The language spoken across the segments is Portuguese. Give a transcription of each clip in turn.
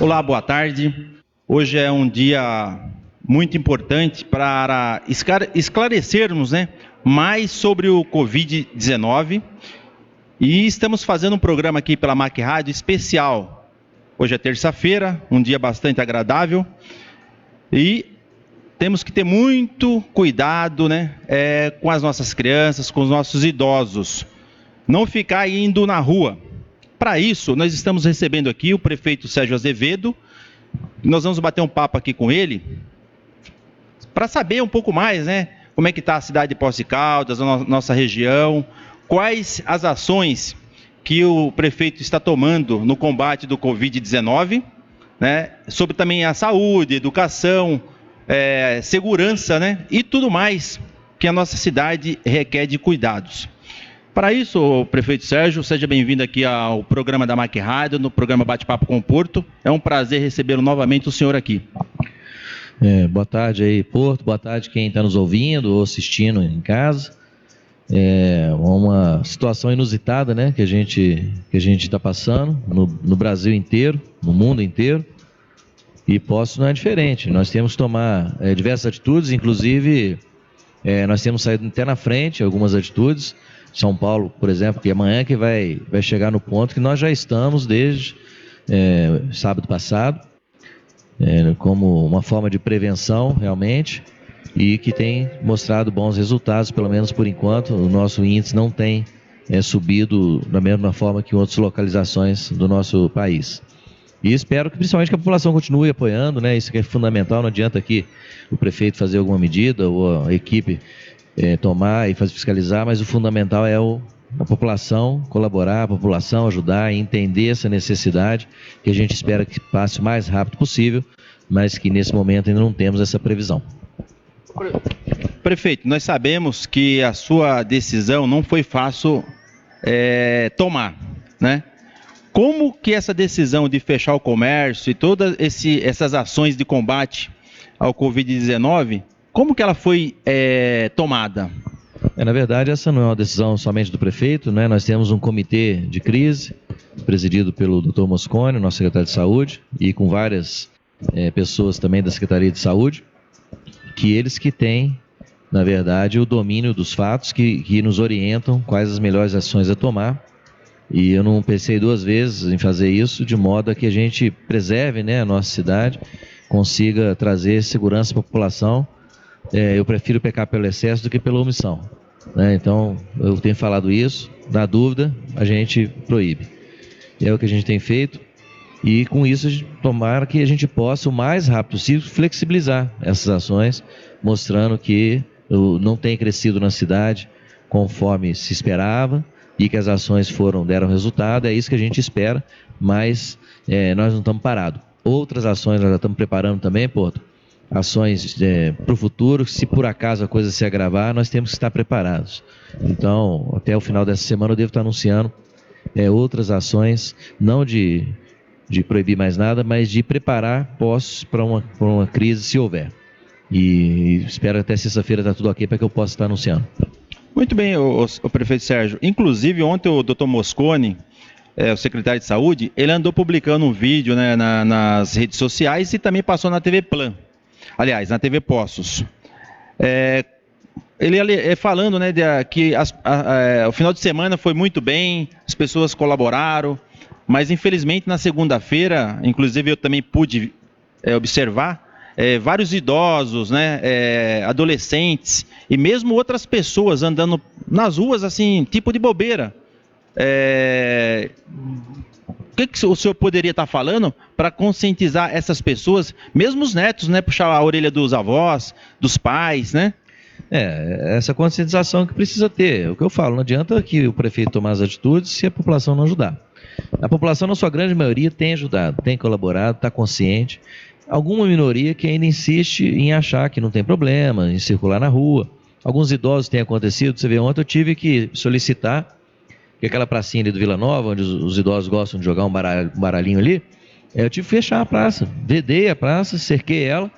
Olá, boa tarde. Hoje é um dia muito importante para esclarecermos, mais sobre o Covid-19 e estamos fazendo um programa aqui pela MAC Rádio especial. Hoje é terça-feira, um dia bastante agradável e temos que ter muito cuidado, com as nossas crianças, com os nossos idosos. Não ficar indo na rua. Para isso, nós estamos recebendo aqui o prefeito Sérgio Azevedo. Nós vamos bater um papo aqui com ele para saber um pouco mais, como é que está a cidade de Poços de Caldas, a nossa região, quais as ações que o prefeito está tomando no combate do Covid-19, sobre também a saúde, educação, segurança, e tudo mais que a nossa cidade requer de cuidados. Para isso, prefeito Sérgio, seja bem-vindo aqui ao programa da MAC Rádio, no programa Bate-Papo com o Porto. É um prazer receber novamente o senhor aqui. Boa tarde aí, Porto. Boa tarde quem está nos ouvindo ou assistindo em casa. É uma situação inusitada, que a gente está passando no Brasil inteiro, no mundo inteiro. E Poços não é diferente. Nós temos que tomar diversas atitudes, inclusive nós temos saído até na frente algumas atitudes. São Paulo, por exemplo, que amanhã que vai chegar no ponto que nós já estamos desde sábado passado, como uma forma de prevenção realmente, e que tem mostrado bons resultados, pelo menos por enquanto. O nosso índice não tem subido da mesma forma que em outras localizações do nosso país. E espero que principalmente que a população continue apoiando, isso que é fundamental. Não adianta aqui o prefeito fazer alguma medida ou a equipe tomar e fazer fiscalizar, mas o fundamental é a população colaborar, a população ajudar e entender essa necessidade, que a gente espera que passe o mais rápido possível, mas que nesse momento ainda não temos essa previsão. Prefeito, nós sabemos que a sua decisão não foi fácil tomar, Como que essa decisão de fechar o comércio e todas essas ações de combate ao Covid-19, como que ela foi tomada? Na verdade, essa não é uma decisão somente do prefeito, Nós temos um comitê de crise, presidido pelo Dr. Mosconi, nosso secretário de Saúde, e com várias pessoas também da Secretaria de Saúde, que eles que têm, na verdade, o domínio dos fatos, que nos orientam quais as melhores ações a tomar. E eu não pensei duas vezes em fazer isso, de modo a que a gente preserve a nossa cidade, consiga trazer segurança para a população. Eu prefiro pecar pelo excesso do que pela omissão, Então, eu tenho falado isso. Na dúvida, a gente proíbe. É o que a gente tem feito. E com isso, tomara que a gente possa, o mais rápido possível, flexibilizar essas ações, mostrando que não tem crescido na cidade conforme se esperava e que as ações deram resultado. É isso que a gente espera, mas nós não estamos parados. Outras ações nós já estamos preparando também, Porto. Ações para o futuro. Se por acaso a coisa se agravar, nós temos que estar preparados. Então, até o final dessa semana eu devo estar anunciando outras ações, não de proibir mais nada, mas de preparar Poços para uma crise, se houver. E espero até sexta-feira estar tudo ok para que eu possa estar anunciando. Muito bem, o prefeito Sérgio. Inclusive, ontem o Dr. Mosconi, o secretário de Saúde, ele andou publicando um vídeo nas redes sociais e também passou na TV Plan. Aliás, na TV Poços. Ele falando que o final de semana foi muito bem, as pessoas colaboraram, mas infelizmente na segunda-feira, inclusive eu também pude observar, vários idosos, adolescentes e mesmo outras pessoas andando nas ruas assim, tipo de bobeira. O que o senhor poderia estar falando para conscientizar essas pessoas, mesmo os netos, puxar a orelha dos avós, dos pais, Essa conscientização que precisa ter. O que eu falo, não adianta que o prefeito tomar as atitudes se a população não ajudar. A população, na sua grande maioria, tem ajudado, tem colaborado, está consciente. Alguma minoria que ainda insiste em achar que não tem problema, em circular na rua. Alguns idosos têm acontecido. Você vê, ontem eu tive que solicitar que aquela pracinha ali do Vila Nova, onde os idosos gostam de jogar um baralhinho ali, eu tive que fechar a praça. Vedei a praça, cerquei ela,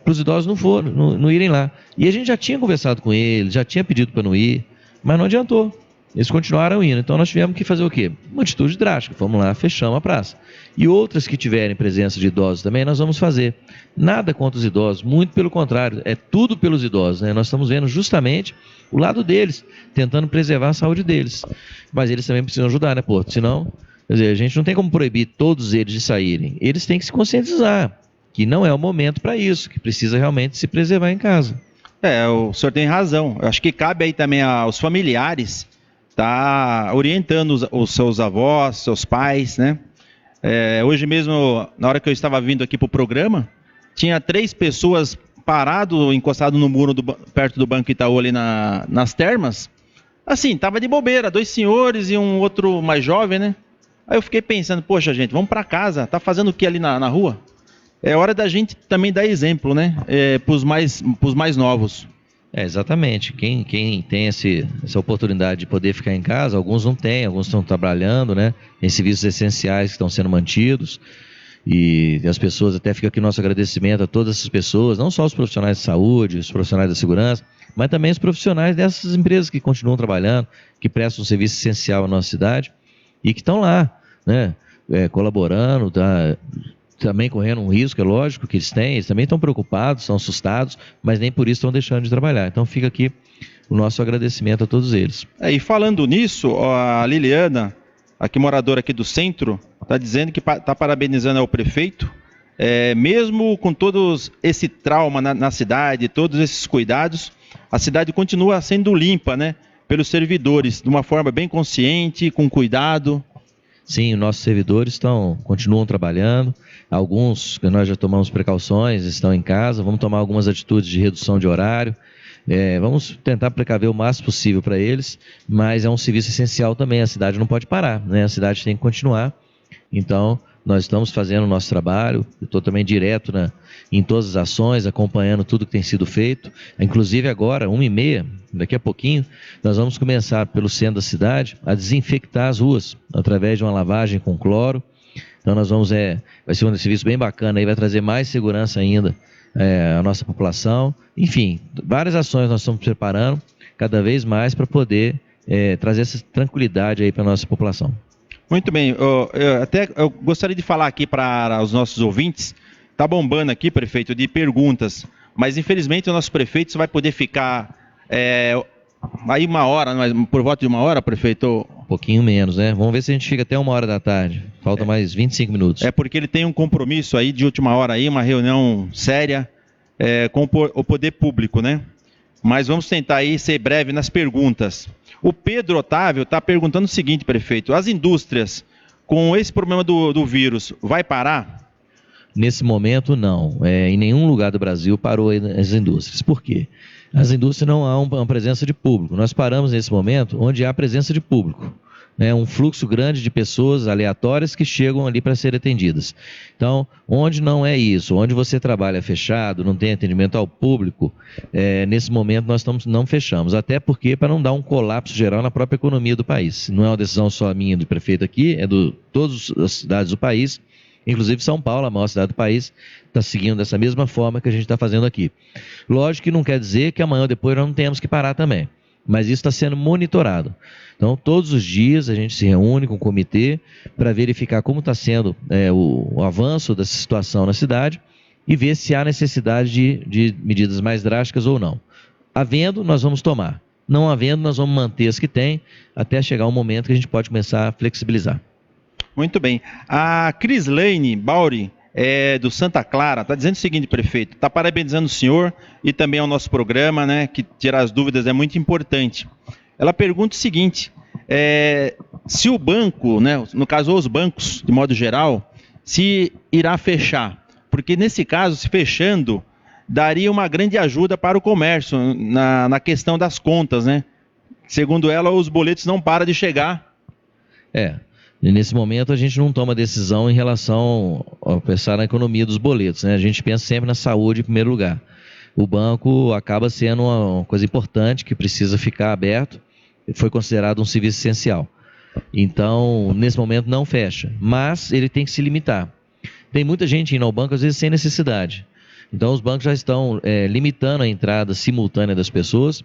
para os idosos não irem lá. E a gente já tinha conversado com eles, já tinha pedido para não ir, mas não adiantou. Eles continuaram indo. Então nós tivemos que fazer o quê? Uma atitude drástica. Vamos lá, fechamos a praça. E outras que tiverem presença de idosos também, nós vamos fazer. Nada contra os idosos, muito pelo contrário, é tudo pelos idosos, né? Nós estamos vendo justamente o lado deles, tentando preservar a saúde deles. Mas eles também precisam ajudar, né, pô? Senão, quer dizer, a gente não tem como proibir todos eles de saírem. Eles têm que se conscientizar que não é o momento para isso, que precisa realmente se preservar em casa. O senhor tem razão. Eu acho que cabe aí também aos familiares tá orientando os seus avós, seus pais, né? Hoje mesmo, na hora que eu estava vindo aqui para o programa, tinha 3 pessoas parado, encostado no muro perto do Banco Itaú ali nas termas. Assim, tava de bobeira, 2 senhores e um outro mais jovem, né? Aí eu fiquei pensando, poxa gente, vamos para casa, tá fazendo o que ali na rua? É hora da gente também dar exemplo, né? Pros mais novos. Exatamente. Quem tem essa oportunidade de poder ficar em casa, alguns não têm, alguns estão trabalhando, né? Em serviços essenciais que estão sendo mantidos. E as pessoas, até fica aqui nosso agradecimento a todas essas pessoas, não só os profissionais de saúde, os profissionais da segurança, mas também os profissionais dessas empresas que continuam trabalhando, que prestam um serviço essencial à nossa cidade e que estão lá, né? Colaborando, também correndo um risco, é lógico que eles também estão preocupados, estão assustados, mas nem por isso estão deixando de trabalhar. Então fica aqui o nosso agradecimento a todos eles. E falando nisso, a Liliana, aqui moradora aqui do centro, está dizendo que está parabenizando o prefeito, mesmo com todos esse trauma na cidade, todos esses cuidados, a cidade continua sendo limpa, né, pelos servidores, de uma forma bem consciente, com cuidado. Sim, nossos servidores continuam trabalhando, alguns que nós já tomamos precauções, estão em casa, vamos tomar algumas atitudes de redução de horário, vamos tentar precaver o máximo possível para eles, mas é um serviço essencial também, a cidade não pode parar, né? A cidade tem que continuar, então nós estamos fazendo o nosso trabalho, eu estou também direto em todas as ações, acompanhando tudo que tem sido feito, inclusive agora, 1h30, daqui a pouquinho, nós vamos começar pelo centro da cidade a desinfectar as ruas, através de uma lavagem com cloro. Então nós vamos, vai ser um serviço bem bacana, aí vai trazer mais segurança ainda à nossa população. Enfim, várias ações nós estamos preparando, cada vez mais para poder trazer essa tranquilidade aí para a nossa população. Muito bem, eu gostaria de falar aqui para os nossos ouvintes, está bombando aqui, prefeito, de perguntas, mas infelizmente o nosso prefeito só vai poder ficar aí 1 hora, por volta de 1 hora, prefeito? Um pouquinho menos, né? Vamos ver se a gente fica até 1h da tarde, falta mais 25 minutos. Porque ele tem um compromisso aí de última hora aí, uma reunião séria com o poder público, né? Mas vamos tentar aí ser breve nas perguntas. O Pedro Otávio está perguntando o seguinte, prefeito, as indústrias, com esse problema do vírus, vai parar? Nesse momento, não. Em nenhum lugar do Brasil parou as indústrias. Por quê? As indústrias não há uma presença de público. Nós paramos nesse momento onde há presença de público. Um fluxo grande de pessoas aleatórias que chegam ali para serem atendidas. Então, onde não é isso, onde você trabalha fechado, não tem atendimento ao público, nesse momento nós não fechamos. Até porque para não dar um colapso geral na própria economia do país. Não é uma decisão só minha do prefeito aqui, é de todas as cidades do país. Inclusive São Paulo, a maior cidade do país, está seguindo dessa mesma forma que a gente está fazendo aqui. Lógico que não quer dizer que amanhã ou depois nós não temos que parar também, mas isso está sendo monitorado. Então, todos os dias a gente se reúne com o comitê para verificar como está sendo o avanço dessa situação na cidade e ver se há necessidade de medidas mais drásticas ou não. Havendo, nós vamos tomar. Não havendo, nós vamos manter as que tem até chegar um momento que a gente pode começar a flexibilizar. Muito bem. A Crislane Bauri, do Santa Clara, está dizendo o seguinte, prefeito, está parabenizando o senhor e também ao nosso programa, né, que tirar as dúvidas é muito importante. Ela pergunta o seguinte, se o banco, né, no caso os bancos, de modo geral, se irá fechar, porque nesse caso, se fechando, daria uma grande ajuda para o comércio na questão das contas, né? Segundo ela, os boletos não param de chegar. E nesse momento a gente não toma decisão em relação a pensar na economia dos boletos, né? A gente pensa sempre na saúde em primeiro lugar. O banco acaba sendo uma coisa importante que precisa ficar aberto, foi considerado um serviço essencial. Então, nesse momento não fecha, mas ele tem que se limitar. Tem muita gente indo ao banco às vezes sem necessidade. Então os bancos já estão limitando a entrada simultânea das pessoas,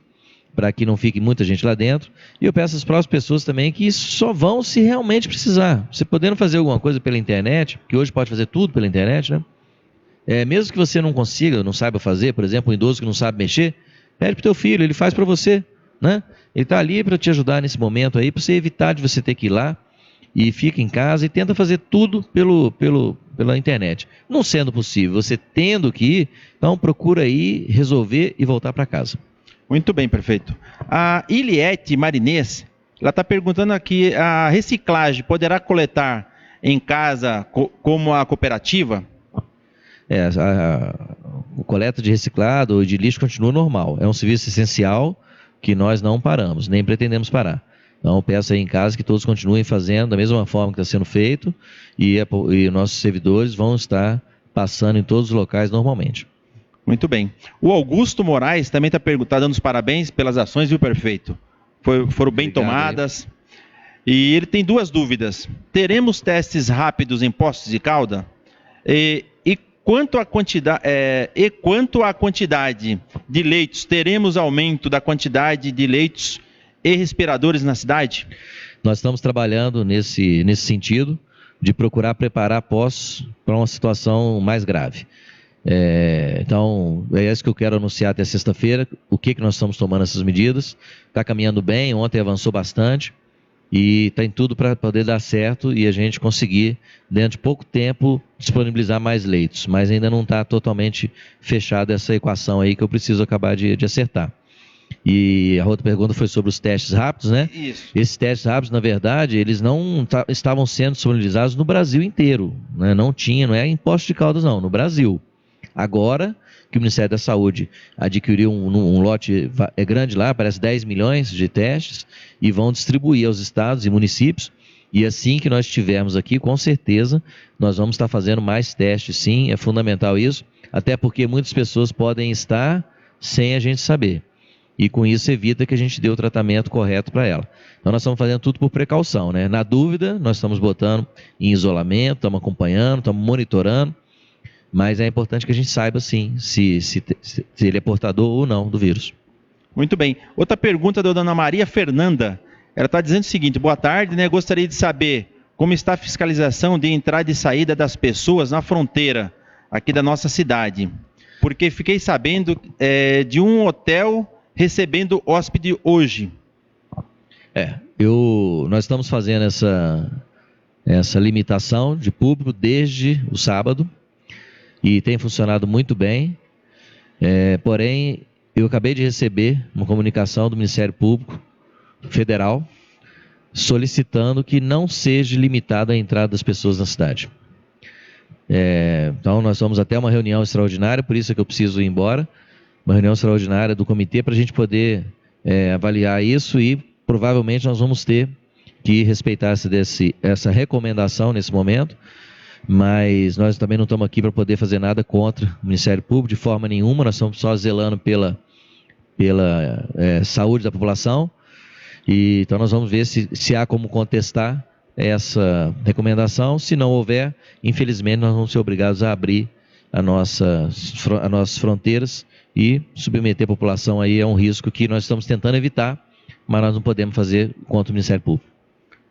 para que não fique muita gente lá dentro. E eu peço às próximas pessoas também que só vão se realmente precisar. Você podendo fazer alguma coisa pela internet, que hoje pode fazer tudo pela internet, né? Mesmo que você não consiga, não saiba fazer, por exemplo, um idoso que não sabe mexer, pede para o teu filho, ele faz para você, né? Ele está ali para te ajudar nesse momento aí, para você evitar de você ter que ir lá, e fica em casa e tenta fazer tudo pela internet. Não sendo possível, você tendo que ir, então procura ir, resolver e voltar para casa. Muito bem, prefeito. A Iliette Marinês, ela está perguntando aqui, a reciclagem poderá coletar em casa como a cooperativa? O coleta de reciclado ou de lixo continua normal. É um serviço essencial que nós não paramos, nem pretendemos parar. Então, peço aí em casa que todos continuem fazendo da mesma forma que está sendo feito e nossos servidores vão estar passando em todos os locais normalmente. Muito bem. O Augusto Moraes também está dando os parabéns pelas ações, viu, prefeito? Foram bem tomadas. E ele tem duas dúvidas. Teremos testes rápidos em Poços de Caldas? E quanto à quantidade de leitos, teremos aumento da quantidade de leitos e respiradores na cidade? Nós estamos trabalhando nesse sentido de procurar preparar Poços para uma situação mais grave. Então, é isso que eu quero anunciar até sexta-feira, o que nós estamos tomando essas medidas. Está caminhando bem, ontem avançou bastante e tem tudo para poder dar certo e a gente conseguir, dentro de pouco tempo, disponibilizar mais leitos. Mas ainda não está totalmente fechada essa equação aí que eu preciso acabar de acertar. E a outra pergunta foi sobre os testes rápidos, né? Isso. Esses testes rápidos, na verdade, eles não estavam sendo disponibilizados no Brasil inteiro, né? Não é em Poços de Caldas não, no Brasil. Agora que o Ministério da Saúde adquiriu um lote grande lá, parece 10 milhões de testes, e vão distribuir aos estados e municípios, e assim que nós estivermos aqui, com certeza, nós vamos estar fazendo mais testes, sim, é fundamental isso, até porque muitas pessoas podem estar sem a gente saber, e com isso evita que a gente dê o tratamento correto para ela. Então nós estamos fazendo tudo por precaução, né? Na dúvida, nós estamos botando em isolamento, estamos acompanhando, estamos monitorando, mas é importante que a gente saiba, sim, se ele é portador ou não do vírus. Muito bem. Outra pergunta da dona Maria Fernanda. Ela está dizendo o seguinte: boa tarde, né? Gostaria de saber como está a fiscalização de entrada e saída das pessoas na fronteira aqui da nossa cidade. Porque fiquei sabendo de um hotel recebendo hóspede hoje. Nós estamos fazendo essa limitação de público desde o sábado. E tem funcionado muito bem, porém, eu acabei de receber uma comunicação do Ministério Público Federal solicitando que não seja limitada a entrada das pessoas na cidade. Então, nós vamos até uma reunião extraordinária, por isso é que eu preciso ir embora, uma reunião extraordinária do comitê para a gente poder avaliar isso e provavelmente nós vamos ter que respeitar essa recomendação nesse momento. Mas nós também não estamos aqui para poder fazer nada contra o Ministério Público de forma nenhuma, nós estamos só zelando pela saúde da população, e então nós vamos ver se há como contestar essa recomendação. Se não houver, infelizmente nós vamos ser obrigados a abrir as nossas fronteiras e submeter a população aí a um risco que nós estamos tentando evitar, mas nós não podemos fazer contra o Ministério Público.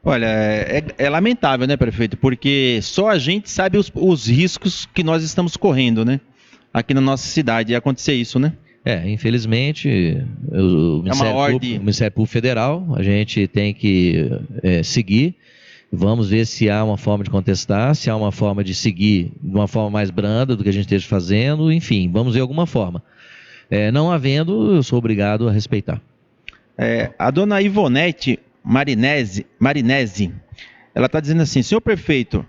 Olha, é lamentável, né, prefeito? Porque só a gente sabe os riscos que nós estamos correndo, né? Aqui na nossa cidade, ia acontecer isso, né? Infelizmente, o Ministério Público Federal, a gente tem que seguir. Vamos ver se há uma forma de contestar, se há uma forma de seguir de uma forma mais branda do que a gente esteja fazendo, enfim, vamos ver alguma forma. Não havendo, eu sou obrigado a respeitar. A dona Ivonete Marinese, ela está dizendo assim: senhor prefeito,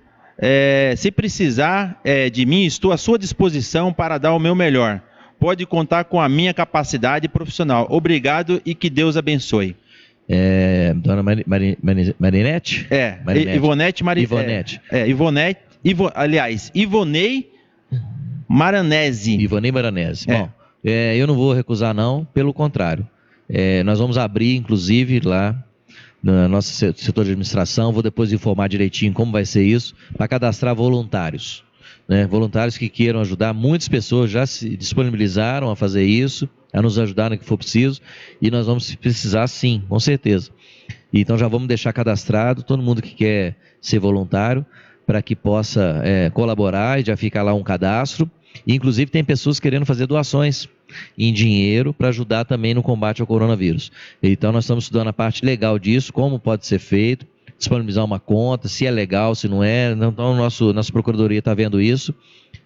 se precisar de mim, estou à sua disposição para dar o meu melhor. Pode contar com a minha capacidade profissional. Obrigado e que Deus abençoe. Dona Marinete? Ivonete Marinese. Ivonei Maranese. Ivonei Maranese. Bom, eu não vou recusar não, pelo contrário. Nós vamos abrir, inclusive, lá no nosso setor de administração, vou depois informar direitinho como vai ser isso, para cadastrar voluntários. né? Voluntários que queiram ajudar, muitas pessoas já se disponibilizaram a fazer isso, a nos ajudar no que for preciso, e nós vamos precisar sim, com certeza. Então já vamos deixar cadastrado todo mundo que quer ser voluntário, para que possa colaborar, e já fica lá um cadastro. Inclusive tem pessoas querendo fazer doações em dinheiro para ajudar também no combate ao coronavírus. Então nós estamos estudando a parte legal disso, como pode ser feito, disponibilizar uma conta, se é legal, se não é. Então nossa procuradoria está vendo isso,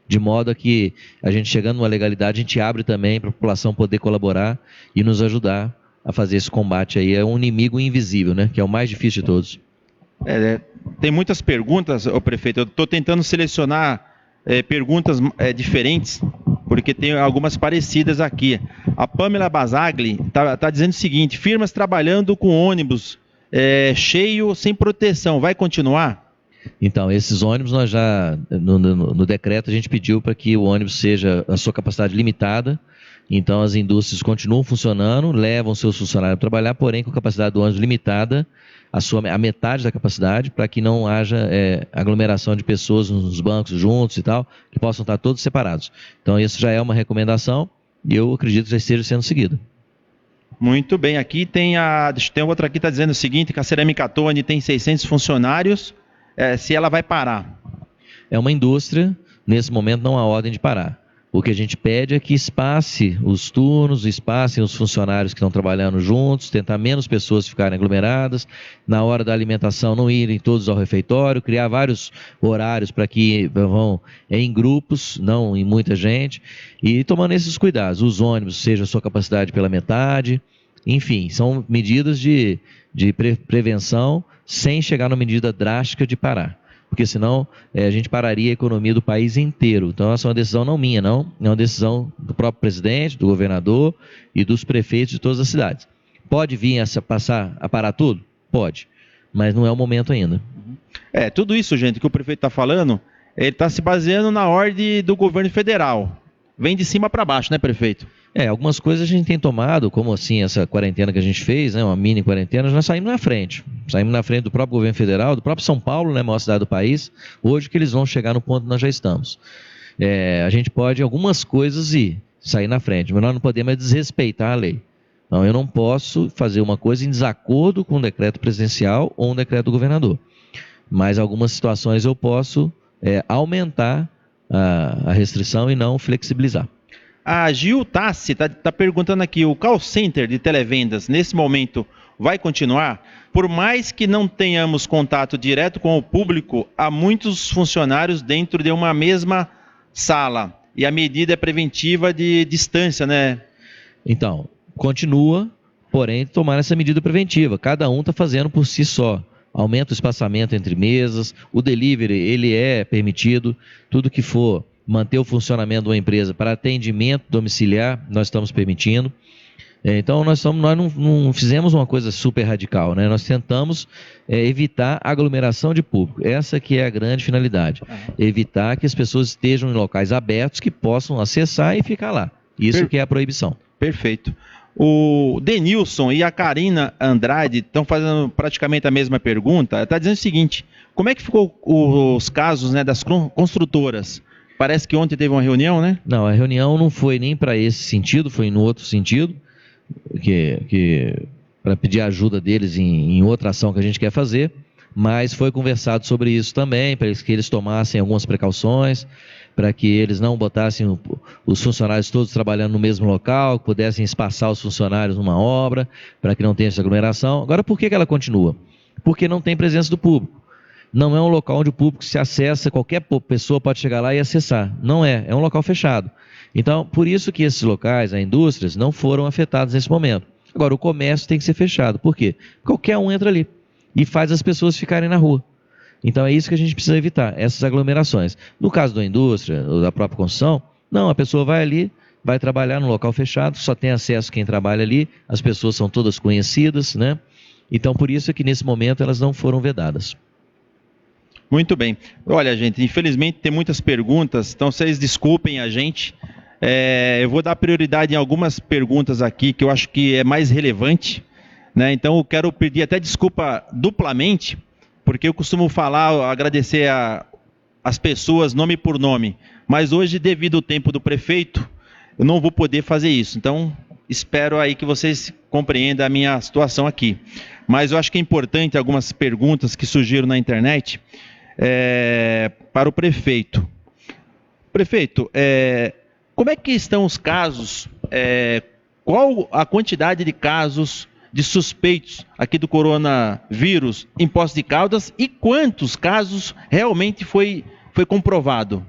de modo a que a gente chegando numa legalidade, a gente abre também para a população poder colaborar e nos ajudar a fazer esse combate aí. É um inimigo invisível, né? Que é o mais difícil de todos. Tem muitas perguntas, prefeito. Eu estou tentando selecionar perguntas diferentes, porque tem algumas parecidas aqui. A Pamela Basagli está dizendo o seguinte: firmas trabalhando com ônibus cheio, sem proteção, vai continuar? Então, esses ônibus nós já, no decreto, a gente pediu para que o ônibus seja a sua capacidade limitada. Então, as indústrias continuam funcionando, levam seus funcionários a trabalhar, porém com a capacidade do ônibus limitada, a metade da capacidade, para que não haja aglomeração de pessoas nos bancos juntos e tal, que possam estar todos separados. Então, isso já é uma recomendação e eu acredito que já esteja sendo seguido. Muito bem. Aqui tem outra aqui que está dizendo o seguinte, que a Cerâmica Tony tem 600 funcionários, se ela vai parar. É uma indústria, nesse momento não há ordem de parar. O que a gente pede é que espace os turnos, espacem os funcionários que estão trabalhando juntos, tentar menos pessoas ficarem aglomeradas, na hora da alimentação não irem todos ao refeitório, criar vários horários para que vão em grupos, não em muita gente, e tomando esses cuidados. Os ônibus, seja a sua capacidade pela metade, enfim, são medidas de prevenção sem chegar numa medida drástica de parar. Porque senão a gente pararia a economia do país inteiro. Então essa é uma decisão não minha, não. É uma decisão do próprio presidente, do governador e dos prefeitos de todas as cidades. Pode vir passar a parar tudo? Pode. Mas não é o momento ainda. Tudo isso, gente, que o prefeito está falando, ele está se baseando na ordem do governo federal. Vem de cima para baixo, né, prefeito? Algumas coisas a gente tem tomado, como assim essa quarentena que a gente fez, né, uma mini quarentena, nós saímos na frente. Saímos na frente do próprio governo federal, do próprio São Paulo, né, maior cidade do país, hoje que eles vão chegar no ponto que nós já estamos. A gente pode, algumas coisas, sair na frente, mas nós não podemos desrespeitar a lei. Não, eu não posso fazer uma coisa em desacordo com um decreto presidencial ou um decreto do governador. Mas algumas situações eu posso aumentar a restrição e não flexibilizar. A Gil Tassi está perguntando aqui, o call center de televendas, nesse momento, vai continuar? Por mais que não tenhamos contato direto com o público, há muitos funcionários dentro de uma mesma sala. E a medida é preventiva de distância, né? Então, continua, porém, tomar essa medida preventiva. Cada um está fazendo por si só. Aumenta o espaçamento entre mesas, o delivery, ele é permitido, tudo que for manter o funcionamento de uma empresa para atendimento domiciliar, nós estamos permitindo. Então, nós não fizemos uma coisa super radical, né? Nós tentamos evitar aglomeração de público. Essa que é a grande finalidade. Evitar que as pessoas estejam em locais abertos que possam acessar e ficar lá. Isso que é a proibição. Perfeito. O Denilson e a Karina Andrade estão fazendo praticamente a mesma pergunta. Está dizendo o seguinte: como é que ficou os casos, né, das construtoras? Parece que ontem teve uma reunião, né? Não, a reunião não foi nem para esse sentido, foi no outro sentido, que para pedir ajuda deles em outra ação que a gente quer fazer, mas foi conversado sobre isso também, para que eles tomassem algumas precauções, para que eles não botassem os funcionários todos trabalhando no mesmo local, que pudessem espaçar os funcionários numa obra, para que não tenha essa aglomeração. Agora, por que ela continua? Porque não tem presença do público. Não é um local onde o público se acessa, qualquer pessoa pode chegar lá e acessar. Não é um local fechado. Então, por isso que esses locais, as indústrias, não foram afetados nesse momento. Agora, o comércio tem que ser fechado. Por quê? Qualquer um entra ali e faz as pessoas ficarem na rua. Então, é isso que a gente precisa evitar, essas aglomerações. No caso da indústria, ou da própria construção, não, a pessoa vai ali, vai trabalhar no local fechado, só tem acesso quem trabalha ali, as pessoas são todas conhecidas, né? Então, por isso é que nesse momento elas não foram vedadas. Muito bem. Olha, gente, infelizmente tem muitas perguntas, então vocês desculpem a gente. Eu vou dar prioridade em algumas perguntas aqui que eu acho que é mais relevante, né? Então eu quero pedir até desculpa duplamente, porque eu costumo falar, agradecer a as pessoas nome por nome, mas hoje, devido ao tempo do prefeito, eu não vou poder fazer isso. Então, espero aí que vocês compreendam a minha situação aqui. Mas eu acho que é importante algumas perguntas que surgiram na internet para o prefeito. Prefeito, como é que estão os casos? Qual a quantidade de casos de suspeitos aqui do coronavírus em Poços de Caldas e quantos casos realmente foi comprovado?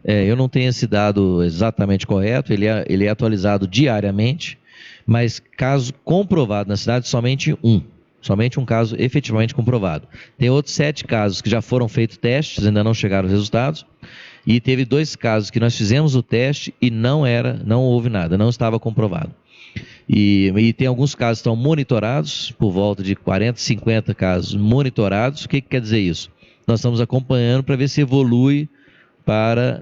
Eu não tenho esse dado exatamente correto, ele é atualizado diariamente, mas caso comprovado na cidade, somente um caso efetivamente comprovado. Tem outros 7 casos que já foram feitos testes, ainda não chegaram os resultados, e teve 2 casos que nós fizemos o teste e não houve nada, não estava comprovado. E tem alguns casos que estão monitorados, por volta de 40, 50 casos monitorados. O que quer dizer isso? Nós estamos acompanhando para ver se evolui para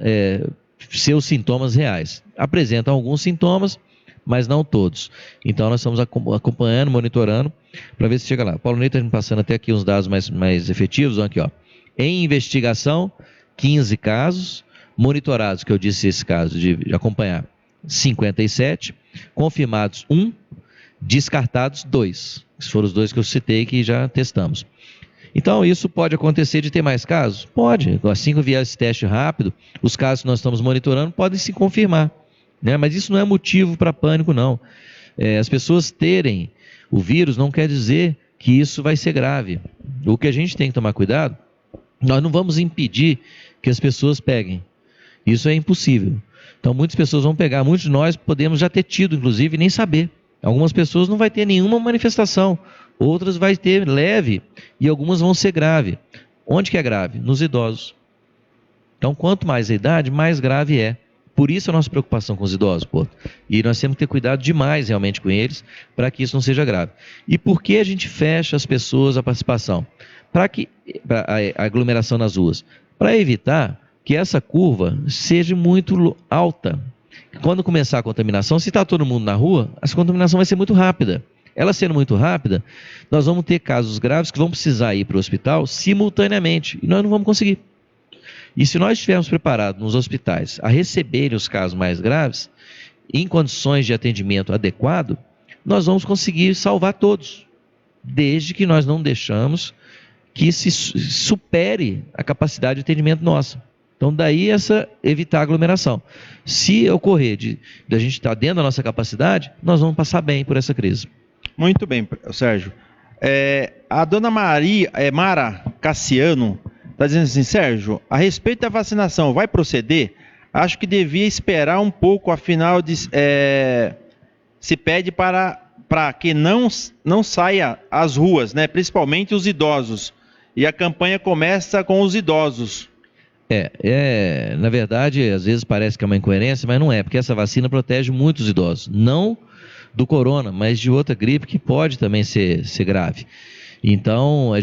seus sintomas reais. Apresentam alguns sintomas, mas não todos. Então nós estamos acompanhando, monitorando, para ver se chega lá. Paulo Ney está passando até aqui uns dados mais efetivos. Aqui, ó. Em investigação, 15 casos, monitorados, que eu disse esse caso de acompanhar, 57, confirmados 1, descartados 2. Esses foram os 2 que eu citei que já testamos. Então, isso pode acontecer de ter mais casos? Pode. Assim que vier esse teste rápido, os casos que nós estamos monitorando podem se confirmar, né? Mas isso não é motivo para pânico, não. As pessoas terem o vírus não quer dizer que isso vai ser grave. O que a gente tem que tomar cuidado, nós não vamos impedir que as pessoas peguem. Isso é impossível. Então, muitas pessoas vão pegar, muitos de nós podemos já ter tido, inclusive, e nem saber. Algumas pessoas não vai ter nenhuma manifestação, outras vai ter leve e algumas vão ser grave. Onde que é grave? Nos idosos. Então, quanto mais a idade, mais grave é. Por isso a nossa preocupação com os idosos, pô. E nós temos que ter cuidado demais realmente com eles, para que isso não seja grave. E por que a gente fecha as pessoas a participação? Para a aglomeração nas ruas? Para evitar que essa curva seja muito alta. Quando começar a contaminação, se está todo mundo na rua, essa contaminação vai ser muito rápida. Ela sendo muito rápida, nós vamos ter casos graves que vão precisar ir para o hospital simultaneamente, e nós não vamos conseguir. E se nós estivermos preparados nos hospitais a receberem os casos mais graves, em condições de atendimento adequado, nós vamos conseguir salvar todos, desde que nós não deixamos que se supere a capacidade de atendimento nossa. Então, daí evitar a aglomeração. Se ocorrer de a gente estar dentro da nossa capacidade, nós vamos passar bem por essa crise. Muito bem, Sérgio. A dona Mara Cassiano está dizendo assim: Sérgio, a respeito da vacinação, vai proceder? Acho que devia esperar um pouco, afinal, se pede para que não saia às ruas, né? Principalmente os idosos. E a campanha começa com os idosos. Na verdade, às vezes parece que é uma incoerência, mas não é, porque essa vacina protege muitos idosos, não do corona, mas de outra gripe que pode também ser grave. Então,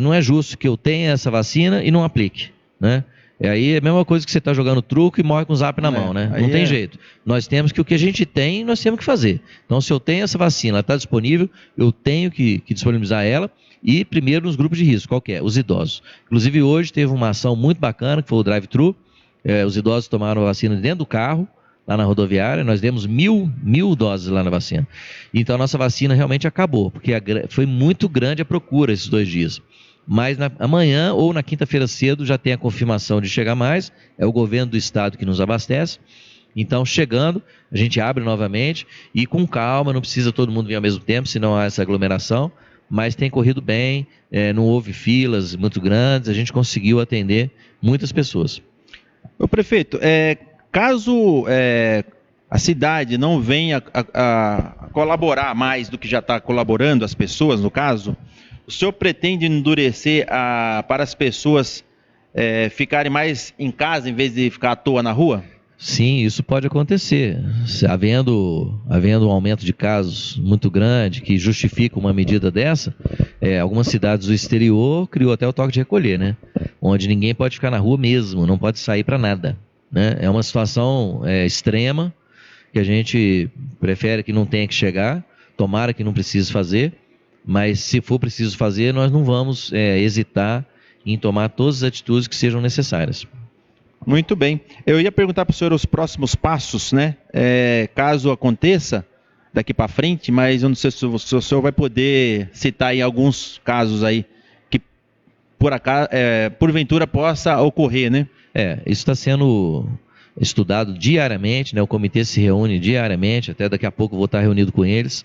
não é justo que eu tenha essa vacina e não aplique, né? Aí é a mesma coisa que você está jogando truco e morre com o zap na mão, né? Não tem jeito. Nós temos que o que a gente tem, nós temos que fazer. Então, se eu tenho essa vacina, ela está disponível, eu tenho que disponibilizar ela. E primeiro nos grupos de risco, qual que é? Os idosos. Inclusive hoje teve uma ação muito bacana, que foi o drive-thru. Os idosos tomaram a vacina dentro do carro, lá na rodoviária. Nós demos mil doses lá na vacina. Então a nossa vacina realmente acabou, porque foi muito grande a procura esses 2 dias. Mas amanhã ou na quinta-feira cedo já tem a confirmação de chegar mais. É o governo do estado que nos abastece. Então, chegando, a gente abre novamente e com calma, não precisa todo mundo vir ao mesmo tempo, senão há essa aglomeração. Mas tem corrido bem, não houve filas muito grandes, a gente conseguiu atender muitas pessoas. Ô prefeito, caso a cidade não venha a colaborar mais do que já está colaborando, as pessoas no caso, o senhor pretende endurecer para as pessoas ficarem mais em casa em vez de ficar à toa na rua? Sim, isso pode acontecer. Havendo um aumento de casos muito grande que justifica uma medida dessa, algumas cidades do exterior criou até o toque de recolher, né? Onde ninguém pode ficar na rua mesmo, não pode sair para nada, né? É uma situação extrema que a gente prefere que não tenha que chegar, tomara que não precise fazer, mas se for preciso fazer, nós não vamos hesitar em tomar todas as atitudes que sejam necessárias. Muito bem. Eu ia perguntar para o senhor os próximos passos, né? Caso aconteça daqui para frente, mas eu não sei se o senhor vai poder citar aí alguns casos aí que por acaso, porventura possa ocorrer, né? Isso está sendo estudado diariamente, né? O comitê se reúne diariamente, até daqui a pouco eu vou estar reunido com eles,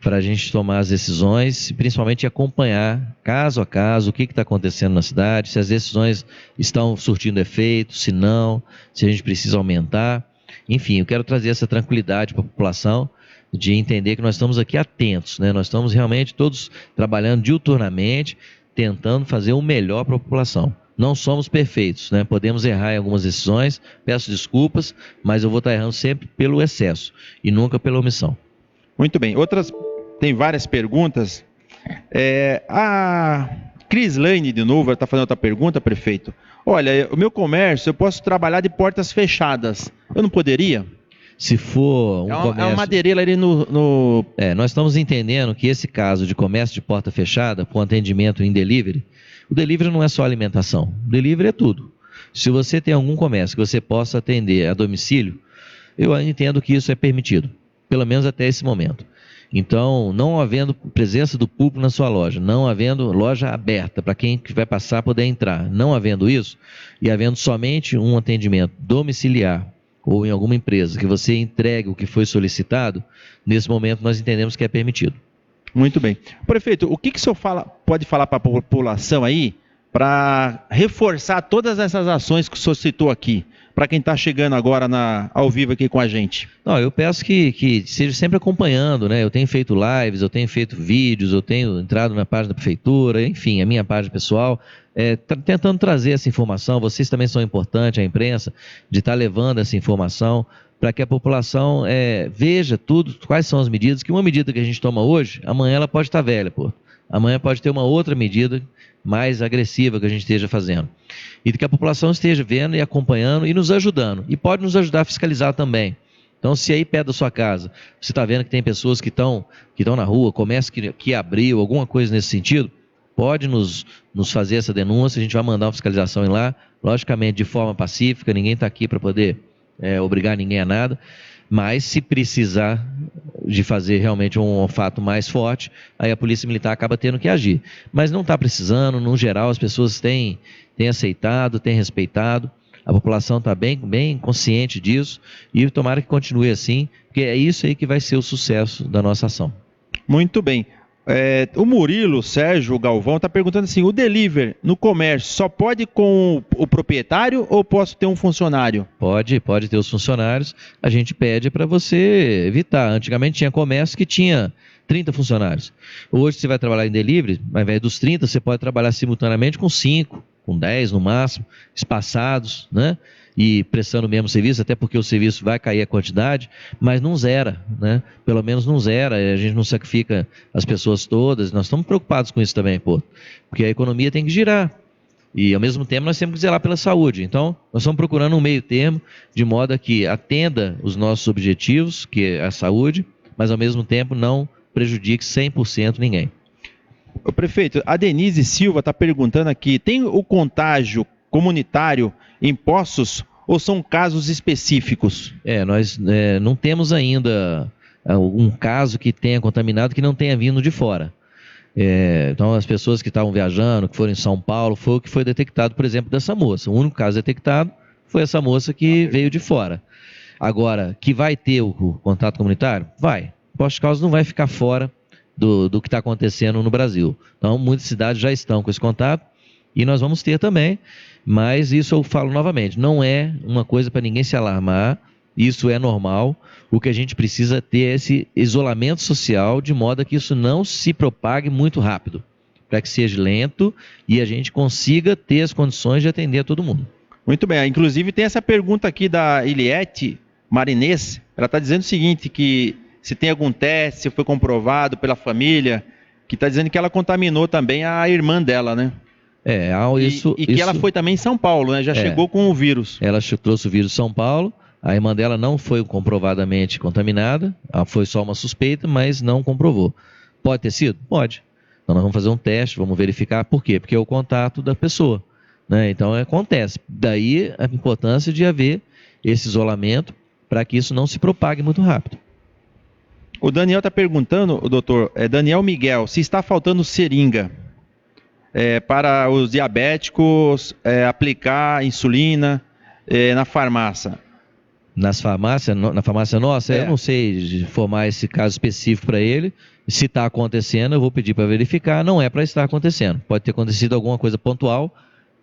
para a gente tomar as decisões, principalmente acompanhar caso a caso o que está acontecendo na cidade, se as decisões estão surtindo efeito, se não, se a gente precisa aumentar. Enfim, eu quero trazer essa tranquilidade para a população, de entender que nós estamos aqui atentos, né? Nós estamos realmente todos trabalhando diuturnamente, tentando fazer o melhor para a população. Não somos perfeitos, né? Podemos errar em algumas decisões, peço desculpas, mas eu vou estar errando sempre pelo excesso e nunca pela omissão. Muito bem. Tem várias perguntas. A Crislane, de novo, ela está fazendo outra pergunta, prefeito. Olha, o meu comércio, eu posso trabalhar de portas fechadas. Eu não poderia? Se for comércio... É uma madeireira ali no... Nós estamos entendendo que esse caso de comércio de porta fechada, com atendimento em delivery, o delivery não é só alimentação, o delivery é tudo. Se você tem algum comércio que você possa atender a domicílio, eu entendo que isso é permitido, pelo menos até esse momento. Então, não havendo presença do público na sua loja, não havendo loja aberta para quem vai passar poder entrar, não havendo isso, e havendo somente um atendimento domiciliar, ou em alguma empresa, que você entregue o que foi solicitado, nesse momento nós entendemos que é permitido. Muito bem. Prefeito, o que o senhor pode falar para a população aí, para reforçar todas essas ações que o senhor citou aqui, para quem está chegando agora ao vivo aqui com a gente? Não, eu peço que seja sempre acompanhando, né? Eu tenho feito lives, eu tenho feito vídeos, eu tenho entrado na página da prefeitura, enfim, a minha página pessoal, tentando trazer essa informação. Vocês também são importantes, a imprensa, de estar levando essa informação para que a população veja tudo, quais são as medidas, que uma medida que a gente toma hoje, amanhã ela pode estar velha, amanhã pode ter uma outra medida mais agressiva que a gente esteja fazendo. E que a população esteja vendo e acompanhando e nos ajudando. E pode nos ajudar a fiscalizar também. Então, se aí perto da sua casa, você está vendo que tem pessoas que estão na rua, comércio que abriu, alguma coisa nesse sentido, pode nos fazer essa denúncia, a gente vai mandar uma fiscalização lá, logicamente de forma pacífica, ninguém está aqui para poder obrigar ninguém a nada, mas se precisar de fazer realmente um fato mais forte, aí a Polícia Militar acaba tendo que agir. Mas não está precisando, no geral as pessoas têm aceitado, têm respeitado, a população está bem consciente disso e tomara que continue assim, porque é isso aí que vai ser o sucesso da nossa ação. Muito bem. O Murilo Sérgio Galvão está perguntando assim, o delivery no comércio só pode com o proprietário ou posso ter um funcionário? Pode ter os funcionários, a gente pede para você evitar. Antigamente tinha comércio que tinha 30 funcionários. Hoje você vai trabalhar em delivery, ao invés dos 30, você pode trabalhar simultaneamente com 5, com 10 no máximo, espaçados, né? E prestando o mesmo serviço, até porque o serviço vai cair a quantidade, mas não zera, né? Pelo menos não zera, a gente não sacrifica as pessoas todas, nós estamos preocupados com isso também, porque a economia tem que girar, e ao mesmo tempo nós temos que zelar pela saúde, então nós estamos procurando um meio termo, de modo a que atenda os nossos objetivos, que é a saúde, mas ao mesmo tempo não prejudique 100% ninguém. O prefeito, a Denise Silva está perguntando aqui, tem o contágio comunitário em Poços ou são casos específicos? Nós não temos ainda um caso que tenha contaminado que não tenha vindo de fora. Então as pessoas que estavam viajando, que foram em São Paulo, foi o que foi detectado, por exemplo, dessa moça. O único caso detectado foi essa moça que veio de fora. Agora, que vai ter o contato comunitário? Vai. Poços de Caldas não vai ficar fora do que está acontecendo no Brasil. Então muitas cidades já estão com esse contato e nós vamos ter também, mas isso eu falo novamente, não é uma coisa para ninguém se alarmar, isso é normal, o que a gente precisa ter é esse isolamento social, de modo a que isso não se propague muito rápido, para que seja lento e a gente consiga ter as condições de atender a todo mundo. Muito bem, inclusive tem essa pergunta aqui da Eliette Marinês, ela está dizendo o seguinte, que se tem algum teste, se foi comprovado pela família, que está dizendo que ela contaminou também a irmã dela, né? Que ela foi também em São Paulo, né? Já chegou com o vírus. Ela trouxe o vírus de São Paulo, a irmã dela não foi comprovadamente contaminada, foi só uma suspeita, mas não comprovou. Pode ter sido? Pode. Então nós vamos fazer um teste, vamos verificar. Por quê? Porque é o contato da pessoa. né? Então acontece. Daí a importância de haver esse isolamento para que isso não se propague muito rápido. O Daniel está perguntando, o doutor, Daniel Miguel, se está faltando seringa para os diabéticos aplicar insulina na farmácia. Na farmácia nossa, eu não sei informar esse caso específico para ele. Se está acontecendo, eu vou pedir para verificar. Não é para estar acontecendo. Pode ter acontecido alguma coisa pontual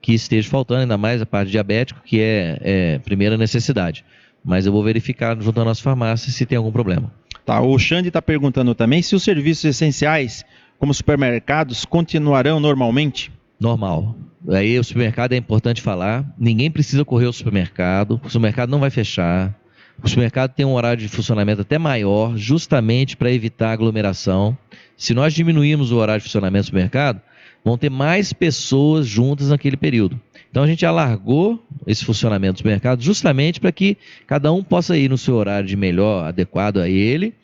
que esteja faltando, ainda mais a parte diabético, que é primeira necessidade. Mas eu vou verificar junto à nossa farmácia se tem algum problema. Tá, o Xande está perguntando também se os serviços essenciais, como supermercados, continuarão normalmente? Normal. Aí o supermercado é importante falar. Ninguém precisa correr ao supermercado. O supermercado não vai fechar. O supermercado tem um horário de funcionamento até maior, justamente para evitar aglomeração. Se nós diminuirmos o horário de funcionamento do supermercado, vão ter mais pessoas juntas naquele período. Então a gente alargou esse funcionamento do supermercado justamente para que cada um possa ir no seu horário de melhor, adequado a ele,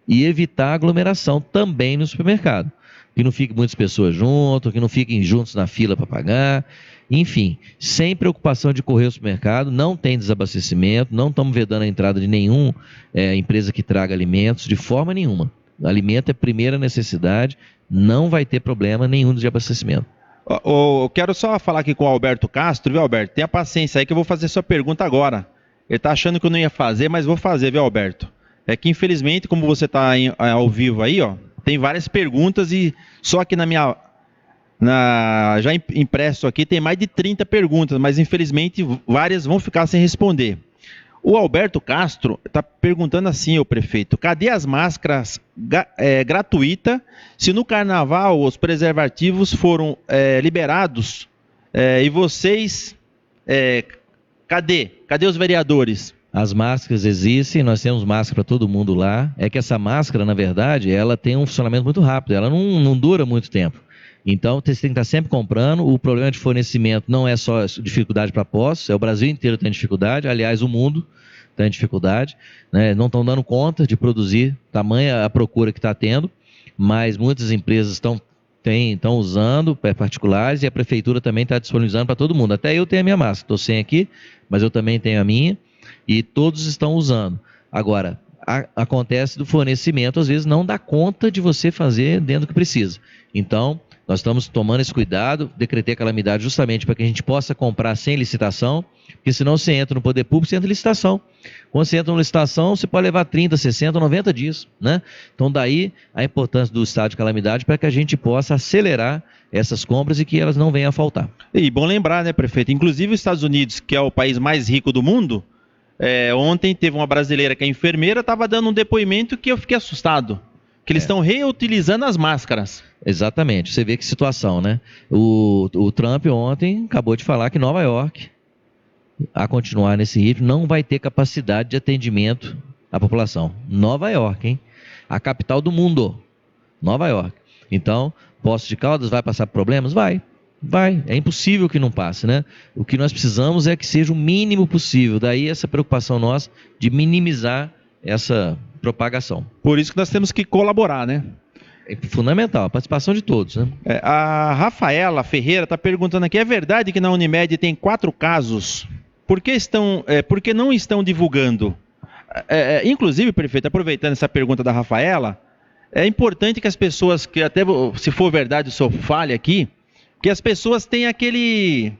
e evitar aglomeração também no supermercado. Que não fiquem muitas pessoas juntas, que não fiquem juntos na fila para pagar. Enfim, sem preocupação de correr ao supermercado, não tem desabastecimento, não estamos vedando a entrada de nenhuma empresa que traga alimentos, de forma nenhuma. O alimento é primeira necessidade, não vai ter problema nenhum de abastecimento. Eu quero só falar aqui com o Alberto Castro, viu, Alberto? Tenha paciência aí que eu vou fazer sua pergunta agora. Ele está achando que eu não ia fazer, mas vou fazer, viu, Alberto? É que infelizmente, como você está ao vivo aí, ó, tem várias perguntas e só aqui já impresso aqui tem mais de 30 perguntas, mas infelizmente várias vão ficar sem responder. O Alberto Castro está perguntando assim, prefeito, cadê as máscaras gratuitas se no carnaval os preservativos foram liberados e vocês, cadê? Cadê os vereadores? As máscaras existem, nós temos máscara para todo mundo lá. É que essa máscara, na verdade, ela tem um funcionamento muito rápido, ela não dura muito tempo. Então, você tem que estar sempre comprando. O problema de fornecimento não é só dificuldade para postos, o Brasil inteiro tem dificuldade, aliás, o mundo tem dificuldade, né? Não estão dando conta de produzir, tamanha a procura que está tendo, mas muitas empresas estão usando, particulares, e a prefeitura também está disponibilizando para todo mundo. Até eu tenho a minha máscara, estou sem aqui, mas eu também tenho a minha, e todos estão usando. Agora, acontece do fornecimento, às vezes não dá conta de você fazer dentro do que precisa. Então, nós estamos tomando esse cuidado, decretei a calamidade justamente para que a gente possa comprar sem licitação, porque senão você entra no poder público, você entra em licitação. Quando você entra em licitação, você pode levar 30, 60, 90 dias, né? Então daí a importância do estado de calamidade para que a gente possa acelerar essas compras e que elas não venham a faltar. E bom lembrar, né, prefeito? Inclusive os Estados Unidos, que é o país mais rico do mundo, ontem teve uma brasileira que é enfermeira, estava dando um depoimento que eu fiquei assustado. Que eles estão reutilizando as máscaras. Exatamente, você vê que situação, né? O Trump ontem acabou de falar que Nova York, a continuar nesse ritmo, não vai ter capacidade de atendimento à população. Nova York, hein? A capital do mundo, Nova York. Então, Poços de Caldas vai passar por problemas? Vai. É impossível que não passe, né? O que nós precisamos é que seja o mínimo possível. Daí essa preocupação nossa de minimizar essa propagação. Por isso que nós temos que colaborar, né? É fundamental, a participação de todos, né? A Rafaela Ferreira está perguntando aqui, é verdade que na Unimed tem 4 casos? Por que não estão divulgando? Inclusive, prefeito, aproveitando essa pergunta da Rafaela, é importante que as pessoas, que até se for verdade o senhor fale aqui, que as pessoas têm aquele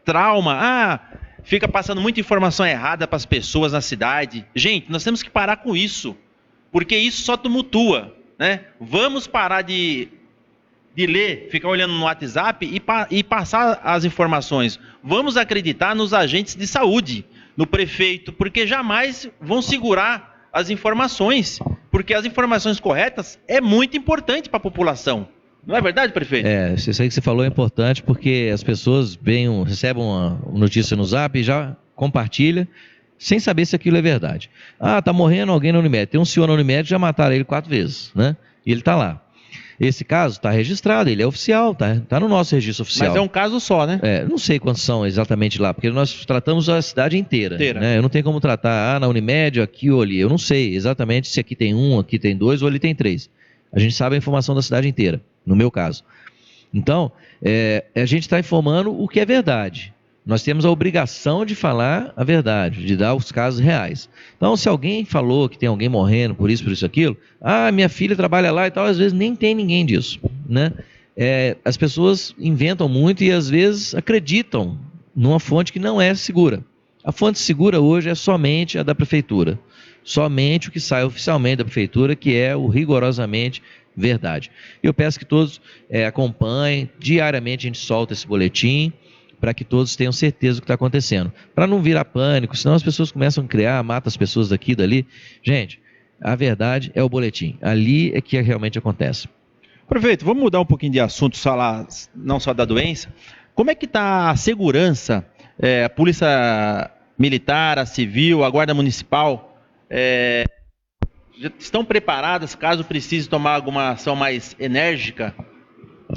trauma, fica passando muita informação errada para as pessoas na cidade. Gente, nós temos que parar com isso, porque isso só tumultua, né? Vamos parar de ler, ficar olhando no WhatsApp e passar as informações. Vamos acreditar nos agentes de saúde, no prefeito, porque jamais vão segurar as informações, porque as informações corretas é muito importante para a população. Não é verdade, prefeito? Isso aí que você falou é importante, porque as pessoas recebem uma notícia no Zap e já compartilha, sem saber se aquilo é verdade. Tá morrendo alguém na Unimed. Tem um senhor na Unimed, já mataram ele 4 vezes, né? E ele está lá. Esse caso está registrado, ele é oficial, tá no nosso registro oficial. Mas é um caso só, né? Não sei quantos são exatamente lá, porque nós tratamos a cidade inteira. Né? Eu não tenho como tratar, na Unimed, aqui ou ali. Eu não sei exatamente se aqui tem 1, aqui tem 2 ou ali tem 3. A gente sabe a informação da cidade inteira, no meu caso. Então, a gente está informando o que é verdade. Nós temos a obrigação de falar a verdade, de dar os casos reais. Então, se alguém falou que tem alguém morrendo por isso, aquilo, minha filha trabalha lá e tal, às vezes nem tem ninguém disso, né? As pessoas inventam muito e às vezes acreditam numa fonte que não é segura. A fonte segura hoje é somente a da prefeitura. Somente o que sai oficialmente da prefeitura, que é o rigorosamente verdade. Eu peço que todos acompanhem, diariamente a gente solta esse boletim, para que todos tenham certeza do que está acontecendo. Para não virar pânico, senão as pessoas começam a criar, mata as pessoas daqui e dali. Gente, a verdade é o boletim. Ali é que realmente acontece. Prefeito, vamos mudar um pouquinho de assunto, falar não só da doença. Como é que está a segurança, a polícia militar, a civil, a guarda municipal? Estão preparadas caso precise tomar alguma ação mais enérgica?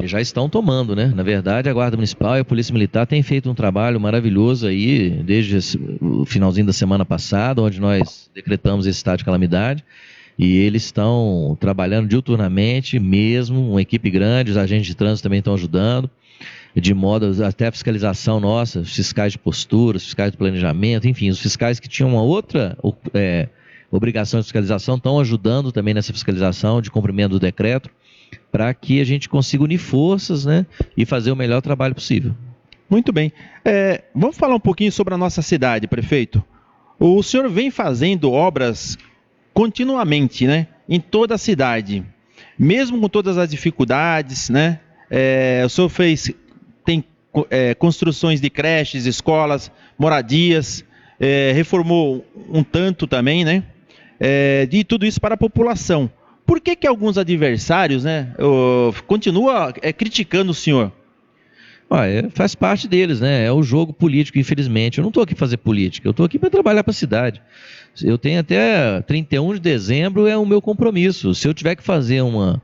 E já estão tomando, né? Na verdade, a Guarda Municipal e a Polícia Militar têm feito um trabalho maravilhoso aí, desde o finalzinho da semana passada, onde nós decretamos esse estado de calamidade, e eles estão trabalhando diuturnamente mesmo, uma equipe grande, os agentes de trânsito também estão ajudando, de modo até a fiscalização nossa, os fiscais de postura, os fiscais de planejamento, enfim, os fiscais que tinham uma outra obrigação de fiscalização estão ajudando também nessa fiscalização de cumprimento do decreto, para que a gente consiga unir forças, né, e fazer o melhor trabalho possível. Muito bem. Vamos falar um pouquinho sobre a nossa cidade, prefeito. O senhor vem fazendo obras continuamente, né, em toda a cidade, mesmo com todas as dificuldades, né? O senhor tem construções de creches, escolas, moradias, reformou um tanto também, né? De tudo isso para a população. Por que alguns adversários, né, continuam criticando o senhor? Faz parte deles, né? É o jogo político, infelizmente. Eu não estou aqui para fazer política, eu estou aqui para trabalhar para a cidade. Eu tenho até 31 de dezembro, é o meu compromisso. Se eu tiver que fazer uma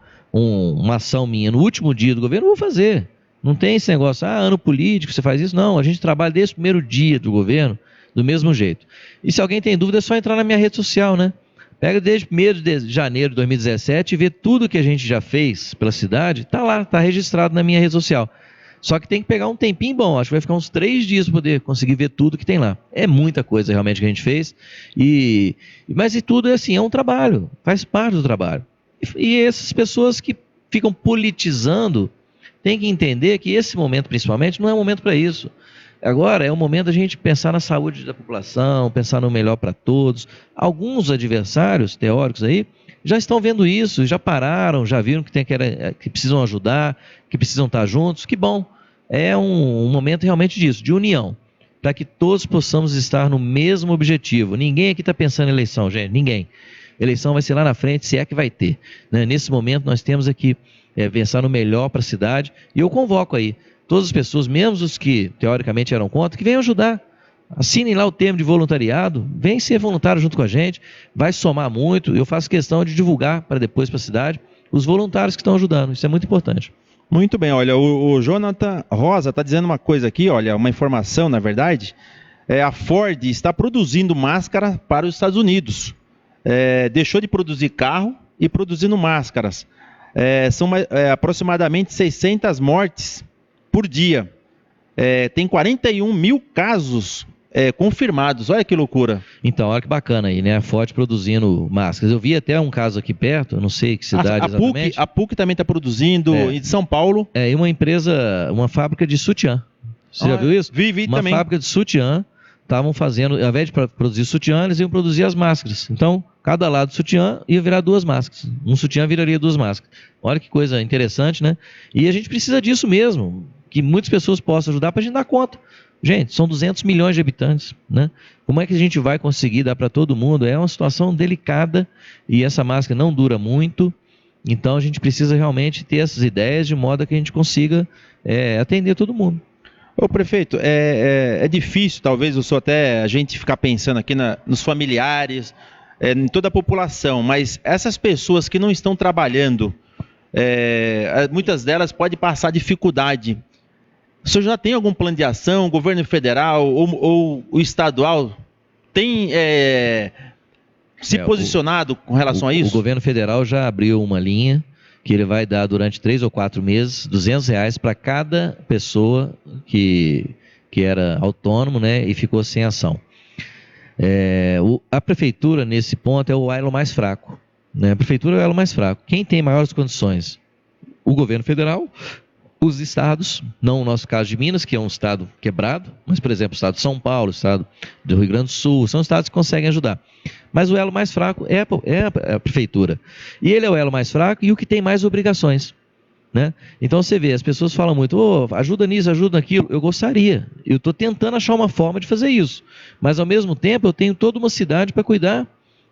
ação minha no último dia do governo, eu vou fazer. Não tem esse negócio, ano político, você faz isso. Não, a gente trabalha desde o primeiro dia do governo, do mesmo jeito. E se alguém tem dúvida, é só entrar na minha rede social, né? Pega desde 1º de janeiro de 2017 e vê tudo que a gente já fez pela cidade, tá lá, tá registrado na minha rede social. Só que tem que pegar um tempinho bom, acho que vai ficar uns 3 dias para poder conseguir ver tudo que tem lá. É muita coisa realmente que a gente fez, mas tudo é assim, é um trabalho, faz parte do trabalho. E essas pessoas que ficam politizando, têm que entender que esse momento principalmente não é um momento para isso. Agora é o momento da gente pensar na saúde da população, pensar no melhor para todos. Alguns adversários teóricos aí já estão vendo isso, já pararam, já viram que precisam ajudar, que precisam estar juntos. Que bom, é um momento realmente disso, de união, para que todos possamos estar no mesmo objetivo. Ninguém aqui está pensando em eleição, gente, ninguém. Eleição vai ser lá na frente, se é que vai ter, né? Nesse momento nós temos aqui pensar no melhor para a cidade, e eu convoco aí todas as pessoas, mesmo os que teoricamente eram contra, que venham ajudar. Assinem lá o termo de voluntariado, vem ser voluntário junto com a gente, vai somar muito. Eu faço questão de divulgar para depois para a cidade os voluntários que estão ajudando, isso é muito importante. Muito bem, olha, o Jonathan Rosa está dizendo uma coisa aqui, olha, uma informação na verdade, a Ford está produzindo máscara para os Estados Unidos, deixou de produzir carro e produzindo máscaras, são aproximadamente 600 mortes por dia, tem 41 mil casos confirmados, olha que loucura. Então, olha que bacana aí, né? A Ford produzindo máscaras. Eu vi até um caso aqui perto, não sei que cidade exatamente. A PUC também está produzindo, em São Paulo. E uma empresa, uma fábrica de sutiã. Você já viu isso? Vi também. Uma fábrica de sutiã, estavam fazendo, ao invés de produzir sutiã, eles iam produzir as máscaras. Então, cada lado do sutiã ia virar 2 máscaras. Um sutiã viraria 2 máscaras. Olha que coisa interessante, né? E a gente precisa disso mesmo, que muitas pessoas possam ajudar para a gente dar conta. Gente, são 200 milhões de habitantes, né? Como é que a gente vai conseguir dar para todo mundo? É uma situação delicada e essa máscara não dura muito, então a gente precisa realmente ter essas ideias de modo que a gente consiga atender todo mundo. Ô prefeito, é difícil talvez a gente ficar pensando aqui nos familiares, em toda a população, mas essas pessoas que não estão trabalhando, muitas delas podem passar dificuldade. O senhor já tem algum plano de ação, o governo federal ou o estadual tem se posicionado com relação a isso? O governo federal já abriu uma linha que ele vai dar durante 3 ou 4 meses R$ 200 para cada pessoa que era autônomo, né, e ficou sem ação. A prefeitura, nesse ponto, é o elo mais fraco, né? A prefeitura é o elo mais fraco. Quem tem maiores condições? O governo federal, os estados, não o nosso caso de Minas, que é um estado quebrado, mas, por exemplo, o estado de São Paulo, o estado do Rio Grande do Sul, são estados que conseguem ajudar. Mas o elo mais fraco é a prefeitura. E ele é o elo mais fraco e o que tem mais obrigações, né? Então você vê, as pessoas falam muito, ajuda nisso, ajuda naquilo. Eu gostaria, eu estou tentando achar uma forma de fazer isso, mas ao mesmo tempo eu tenho toda uma cidade para cuidar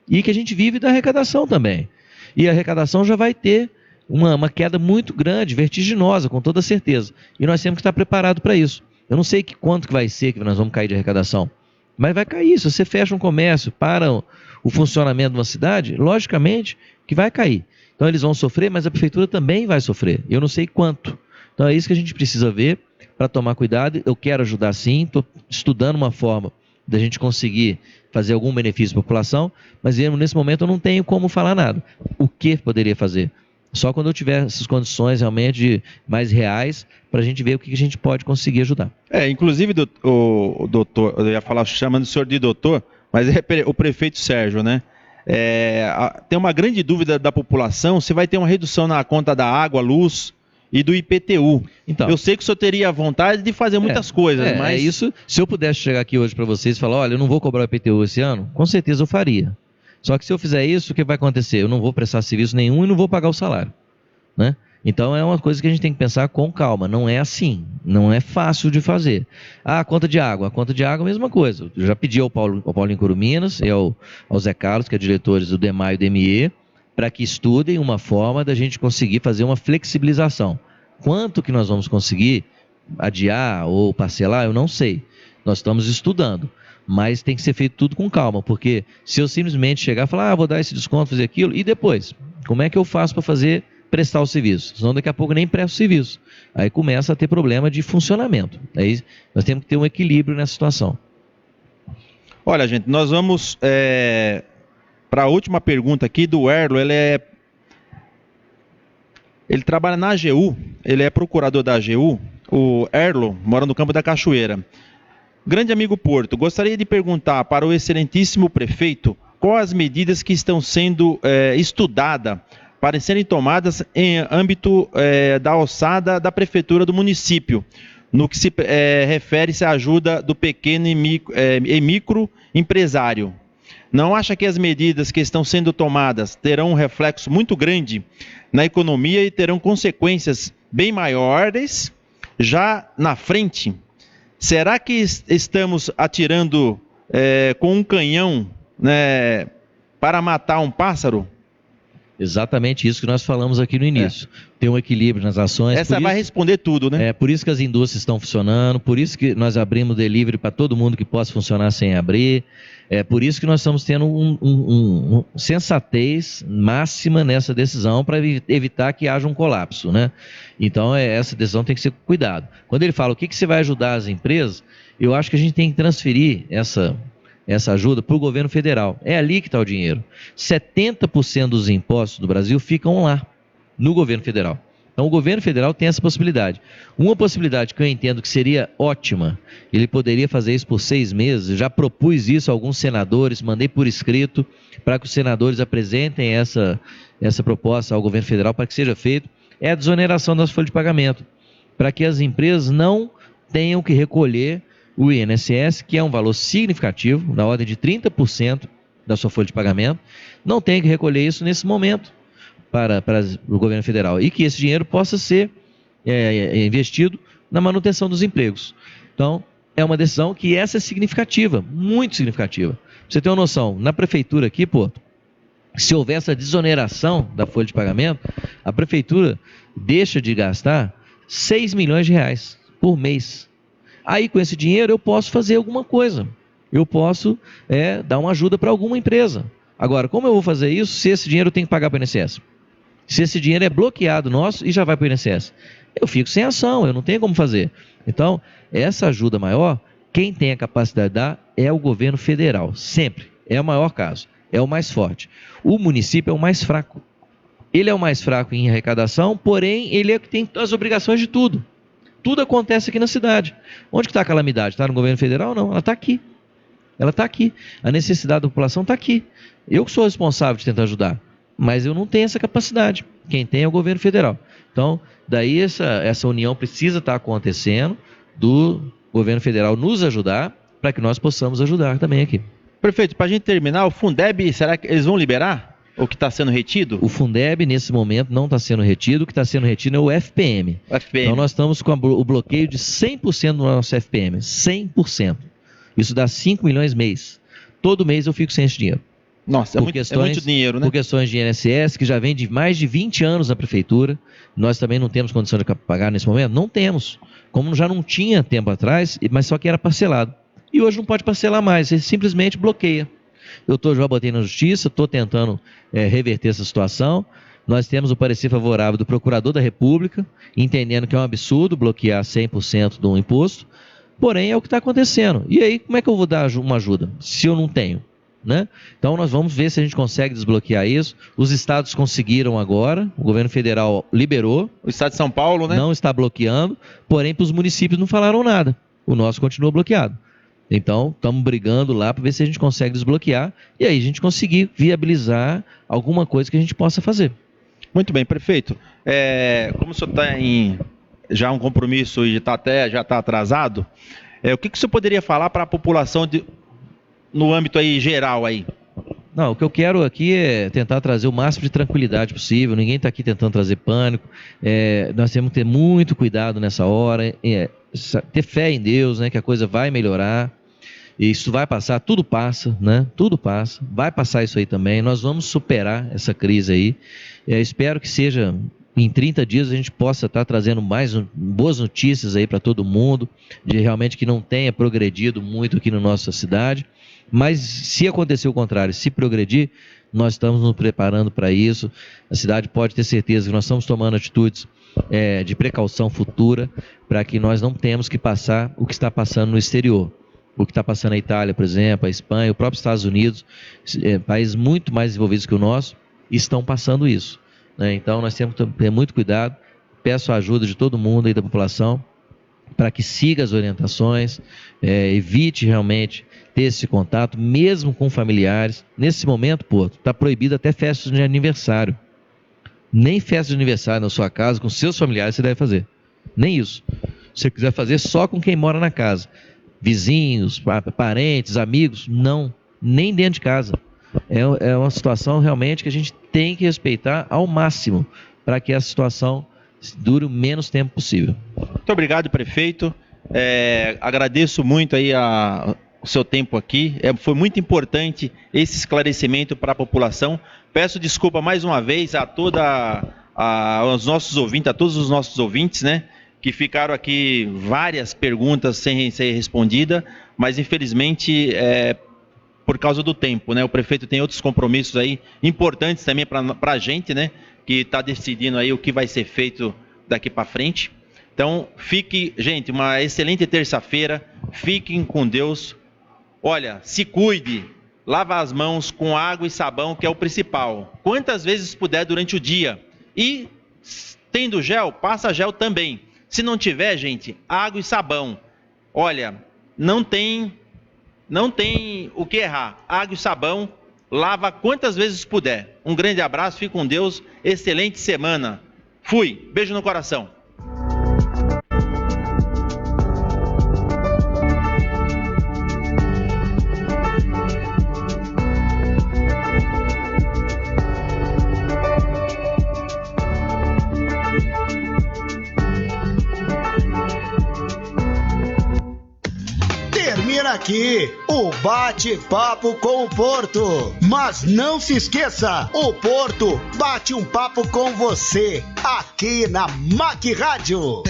e que a gente vive da arrecadação também. E a arrecadação já vai ter uma queda muito grande, vertiginosa, com toda certeza. E nós temos que estar preparados para isso. Eu não sei quanto que vai ser que nós vamos cair de arrecadação, mas vai cair. Se você fecha um comércio para o funcionamento de uma cidade, logicamente que vai cair. Então eles vão sofrer, mas a prefeitura também vai sofrer. Eu não sei quanto. Então é isso que a gente precisa ver para tomar cuidado. Eu quero ajudar sim, estou estudando uma forma da gente conseguir fazer algum benefício para a população, mas nesse momento eu não tenho como falar nada. O que poderia fazer? Só quando eu tiver essas condições realmente mais reais, para a gente ver o que a gente pode conseguir ajudar. Inclusive, o doutor, eu ia falar chamando o senhor de doutor, mas é o prefeito Sérgio, né? Tem uma grande dúvida da população se vai ter uma redução na conta da água, luz e do IPTU. Então, eu sei que o senhor teria vontade de fazer muitas coisas, mas... isso. Se eu pudesse chegar aqui hoje para vocês e falar, olha, eu não vou cobrar o IPTU esse ano, com certeza eu faria. Só que se eu fizer isso, o que vai acontecer? Eu não vou prestar serviço nenhum e não vou pagar o salário, né? Então é uma coisa que a gente tem que pensar com calma. Não é assim, não é fácil de fazer. A conta de água é a mesma coisa. Eu já pedi ao Paulinho Curuminas e ao Zé Carlos, que é diretores do DEMAI e do DME, para que estudem uma forma da gente conseguir fazer uma flexibilização. Quanto que nós vamos conseguir adiar ou parcelar, eu não sei. Nós estamos estudando. Mas tem que ser feito tudo com calma, porque se eu simplesmente chegar e falar, vou dar esse desconto, fazer aquilo, e depois? Como é que eu faço para prestar o serviço? Senão daqui a pouco nem presto o serviço. Aí começa a ter problema de funcionamento. Aí nós temos que ter um equilíbrio nessa situação. Olha, gente, nós vamos para a última pergunta aqui do Erlo. Ele trabalha na AGU, ele é procurador da AGU. O Erlo mora no Campo da Cachoeira. Grande amigo Porto, gostaria de perguntar para o excelentíssimo prefeito quais as medidas que estão sendo estudadas para serem tomadas em âmbito da alçada da prefeitura do município, no que se refere-se à ajuda do pequeno e microempresário. Não acha que as medidas que estão sendo tomadas terão um reflexo muito grande na economia e terão consequências bem maiores já na frente? Será que estamos atirando com um canhão, né, para matar um pássaro? Exatamente isso que nós falamos aqui no início. Ter um equilíbrio nas ações. Essa vai responder tudo, né? Por isso que as indústrias estão funcionando, por isso que nós abrimos delivery para todo mundo que possa funcionar sem abrir. Por isso que nós estamos tendo uma sensatez máxima nessa decisão para evitar que haja um colapso, né? Então, essa decisão tem que ser cuidado. Quando ele fala o que você vai ajudar as empresas, eu acho que a gente tem que transferir essa ajuda para o governo federal. É ali que está o dinheiro. 70% dos impostos do Brasil ficam lá, no governo federal. Então o governo federal tem essa possibilidade. Uma possibilidade que eu entendo que seria ótima, ele poderia fazer isso por 6 meses, eu já propus isso a alguns senadores, mandei por escrito, para que os senadores apresentem essa proposta ao governo federal para que seja feito, é a desoneração das folhas de pagamento, para que as empresas não tenham que recolher o INSS, que é um valor significativo, na ordem de 30% da sua folha de pagamento, não tem que recolher isso nesse momento para o governo federal e que esse dinheiro possa ser investido na manutenção dos empregos. Então, é uma decisão que essa é significativa, muito significativa. Pra você ter uma noção, na prefeitura aqui, se houver essa desoneração da folha de pagamento, a prefeitura deixa de gastar 6 milhões de reais por mês. Aí, com esse dinheiro, eu posso fazer alguma coisa. Eu posso dar uma ajuda para alguma empresa. Agora, como eu vou fazer isso se esse dinheiro eu tenho que pagar para o INSS? Se esse dinheiro é bloqueado nosso e já vai para o INSS? Eu fico sem ação, eu não tenho como fazer. Então, essa ajuda maior, quem tem a capacidade de dar é o governo federal. Sempre. É o maior caso. É o mais forte. O município é o mais fraco. Ele é o mais fraco em arrecadação, porém ele é que tem as obrigações de tudo. Tudo acontece aqui na cidade. Onde que está a calamidade? Está no governo federal? Não, ela está aqui. Ela está aqui. A necessidade da população está aqui. Eu que sou responsável de tentar ajudar, mas eu não tenho essa capacidade. Quem tem é o governo federal. Então, daí essa união precisa estar acontecendo, do governo federal nos ajudar, para que nós possamos ajudar também aqui. Prefeito, para a gente terminar, o Fundeb, será que eles vão liberar o que está sendo retido? O Fundeb, nesse momento, não está sendo retido. O que está sendo retido é o FPM. Então, nós estamos com o bloqueio de 100% do nosso FPM. 100%. Isso dá 5 milhões mês. Todo mês eu fico sem esse dinheiro. Nossa, é muito dinheiro, né? Por questões de INSS, que já vem de mais de 20 anos na prefeitura. Nós também não temos condição de pagar nesse momento? Não temos. Como já não tinha tempo atrás, mas só que era parcelado. E hoje não pode parcelar mais, ele simplesmente bloqueia. Eu já botei na justiça, estou tentando reverter essa situação. Nós temos o parecer favorável do Procurador da República, entendendo que é um absurdo bloquear 100% do imposto. Porém, é o que está acontecendo. E aí, como é que eu vou dar uma ajuda, se eu não tenho? Né? Então nós vamos ver se a gente consegue desbloquear isso. Os estados conseguiram agora, o governo federal liberou. O estado de São Paulo, né? Não está bloqueando, porém para os municípios não falaram nada. O nosso continua bloqueado. Então estamos brigando lá para ver se a gente consegue desbloquear e aí a gente conseguir viabilizar alguma coisa que a gente possa fazer. Muito bem, prefeito. Como o senhor está em já um compromisso e já está atrasado, o que o senhor poderia falar para a população no âmbito aí geral aí? Não, o que eu quero aqui é tentar trazer o máximo de tranquilidade possível. Ninguém está aqui tentando trazer pânico. Nós temos que ter muito cuidado nessa hora, ter fé em Deus, né, que a coisa vai melhorar. Isso vai passar, tudo passa, né? Tudo passa. Vai passar isso aí também. Nós vamos superar essa crise aí. Espero que seja em 30 dias a gente possa estar trazendo mais boas notícias aí para todo mundo, de realmente que não tenha progredido muito aqui na nossa cidade. Mas se acontecer o contrário, se progredir, nós estamos nos preparando para isso. A cidade pode ter certeza que nós estamos tomando atitudes de precaução futura para que nós não tenhamos que passar o que está passando no exterior. O que está passando na Itália, por exemplo, a Espanha, o próprio Estados Unidos, países muito mais desenvolvidos que o nosso, estão passando isso. Né? Então nós temos que ter muito cuidado. Peço a ajuda de todo mundo aí da população para que siga as orientações, evite realmente ter esse contato, mesmo com familiares. Nesse momento, está proibido até festas de aniversário. Nem festa de aniversário na sua casa, com seus familiares, você deve fazer. Nem isso. Se você quiser fazer, só com quem mora na casa. Vizinhos, parentes, amigos, não. Nem dentro de casa. É uma situação realmente que a gente tem que respeitar ao máximo, para que essa situação dure o menos tempo possível. Muito obrigado, prefeito. Agradeço muito aí o seu tempo aqui. Foi muito importante esse esclarecimento para a população. Peço desculpa mais uma vez a todos os nossos ouvintes, né, que ficaram aqui várias perguntas sem ser respondida, mas infelizmente por causa do tempo, né? O prefeito tem outros compromissos aí importantes também para a gente, né, que está decidindo aí o que vai ser feito daqui para frente. Então, gente, uma excelente terça-feira. Fiquem com Deus. Olha, se cuide, lava as mãos com água e sabão, que é o principal. Quantas vezes puder durante o dia. E, tendo gel, passa gel também. Se não tiver, gente, água e sabão. Olha, não tem o que errar. Água e sabão, lava quantas vezes puder. Um grande abraço, fique com Deus. Excelente semana. Fui. Beijo no coração. Termina aqui o bate-papo com o Porto. Mas não se esqueça, o Porto bate um papo com você aqui na MAC Rádio.